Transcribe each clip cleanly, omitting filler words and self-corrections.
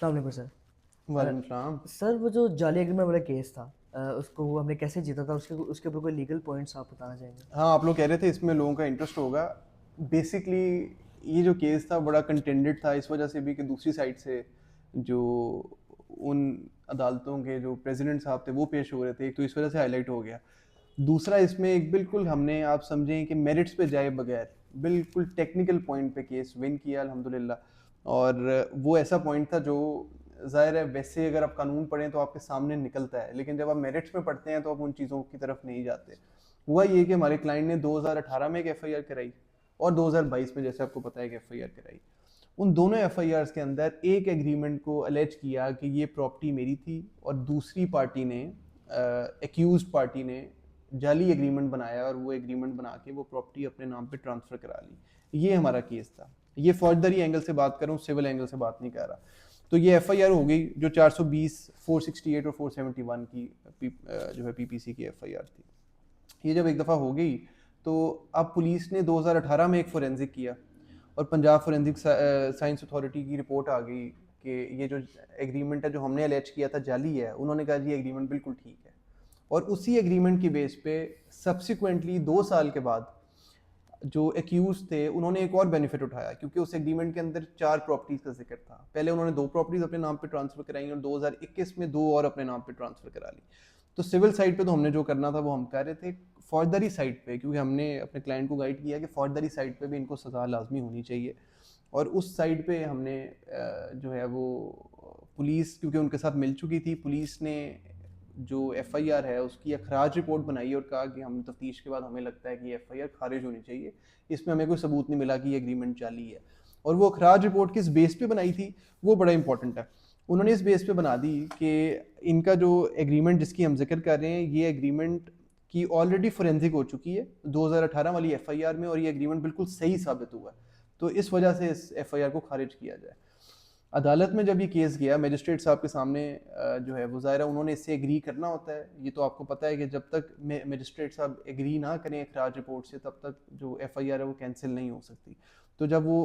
अस्सलाम वालेकुम सर। वालेकुम सलाम। सर वो जो जाली एग्रीमेंट वाला केस था, उसको हमने कैसे जीता था, उसके उसके ऊपर कोई लीगल पॉइंट्स आप बताना चाहेंगे? हाँ, आप लोग कह रहे थे इसमें लोगों का इंटरेस्ट होगा। बेसिकली ये जो केस था बड़ा कंटेंडेड था इस वजह से भी कि दूसरी साइड से जो उन अदालतों के जो प्रेसिडेंट साहब थे वो पेश हो रहे थे, एक तो इस वजह से हाईलाइट हो गया। दूसरा, इसमें एक बिल्कुल हमने आप समझें कि मेरिट्स पे जाए बगैर बिल्कुल टेक्निकल पॉइंट पे केस विन किया अल्हम्दुलिल्लाह। और वो ऐसा पॉइंट था जो ज़ाहिर है वैसे अगर आप कानून पढ़ें तो आपके सामने निकलता है, लेकिन जब आप मेरिट्स में पढ़ते हैं तो आप उन चीज़ों की तरफ नहीं जाते। हुआ ये कि हमारे क्लाइंट ने 2018 में एक एफआईआर कराई और 2022 में जैसे आपको पता है कि एफआईआर कराई। उन दोनों एफआईआर्स के अंदर एक एग्रीमेंट को अलेज किया कि ये प्रॉपर्टी मेरी थी, और दूसरी पार्टी ने, एक्यूज पार्टी ने जाली एग्रीमेंट बनाया और वो एग्रीमेंट बना के वो प्रॉपर्टी अपने नाम पे ट्रांसफ़र करा ली। ये हमारा केस था। ये फौजदारी एंगल से बात कर रहा हूँ, सिविल एंगल से बात नहीं कर रहा। तो ये एफआईआर हो गई जो 420, 468 और 471 की जो है पीपीसी की एफआईआर थी। ये जब एक दफ़ा हो गई तो अब पुलिस ने 2018 में एक फोरेंसिक किया और पंजाब फोरेंसिक साइंस अथॉरिटी की रिपोर्ट आ गई कि ये जो एग्रीमेंट है जो हमने अलेज किया था जाली है। उन्होंने कहा जी एग्रीमेंट बिल्कुल ठीक है। और उसी एग्रीमेंट की बेस पे सब्सिक्वेंटली 2 साल के बाद जो एक्यूज थे उन्होंने एक और बेनिफिट उठाया, क्योंकि उस एग्रीमेंट के अंदर 4 प्रॉपर्टीज का जिक्र था। पहले उन्होंने 2 प्रॉपर्टीज अपने नाम पे ट्रांसफर कराई और 2021 में 2 और अपने नाम पे ट्रांसफर करा ली। तो सिविल साइड पे तो हमने जो करना था वो हम कर रहे थे। फौजदारी साइड पे क्योंकि हमने अपने क्लाइंट को गाइड किया कि फौजदारी साइड पे भी इनको सज़ा लाजमी होनी चाहिए, और उस साइड पे हमने जो है वो पुलिस क्योंकि उनके साथ मिल चुकी थी, पुलिस ने जो एफआईआर है उसकी अखराज रिपोर्ट बनाई और कहा कि हम तफ्तीश के बाद हमें लगता है कि ये एफआईआर खारिज होनी चाहिए, इसमें हमें कोई सबूत नहीं मिला कि ये एग्रीमेंट जाली है। और वो अखराज रिपोर्ट किस बेस पे बनाई थी वो बड़ा इंपॉर्टेंट है। उन्होंने इस बेस पे बना दी कि इनका जो एग्रीमेंट जिसकी हम जिक्र कर रहे हैं ये एग्रीमेंट की ऑलरेडी फोरेंसिक हो चुकी है 2018 वाली एफआईआर में, और ये एग्रीमेंट बिल्कुल सही साबित हुआ है। तो इस वजह से इस एफआईआर को खारिज किया जाए। अदालत में जब ये केस गया मजिस्ट्रेट साहब के सामने, जो है वो ज़ाहिर है उन्होंने इससे एग्री करना होता है। ये तो आपको पता है कि जब तक मजिस्ट्रेट साहब एग्री ना करें अखराज रिपोर्ट से तब तक जो एफआईआर है वो कैंसिल नहीं हो सकती। तो जब वो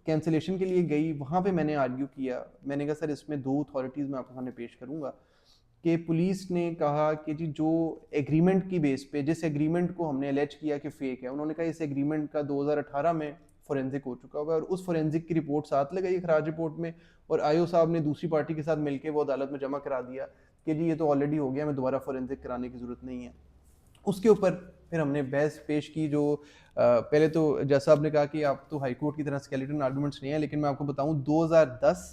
कैंसिलेशन के लिए गई वहाँ पे मैंने आर्ग्यू किया। मैंने कहा सर इसमें 2 अथॉरिटीज़ मैं आपके सामने पेश करूँगा कि पुलिस ने कहा कि जी जो एग्रीमेंट की बेस पे जिस एग्रीमेंट को हमने अलेज किया कि फेक है, उन्होंने कहा इस एग्रीमेंट का 2018 में फोरेंसिक हो चुका होगा और उस फोरेंसिक की रिपोर्ट साथ लगाई खराज रिपोर्ट में, और आईओ साहब ने दूसरी पार्टी के साथ मिलकर वो अदालत में जमा करा दिया कि जी ये तो ऑलरेडी हो गया, हमें दोबारा फोरेंसिक कराने की ज़रूरत नहीं है। उसके ऊपर फिर हमने बहस पेश की। जो पहले तो जैसा आपने कहा कि आप तो हाई कोर्ट की तरह स्केलेटन आर्गूमेंट्स नहीं है, लेकिन मैं आपको बताऊं 2010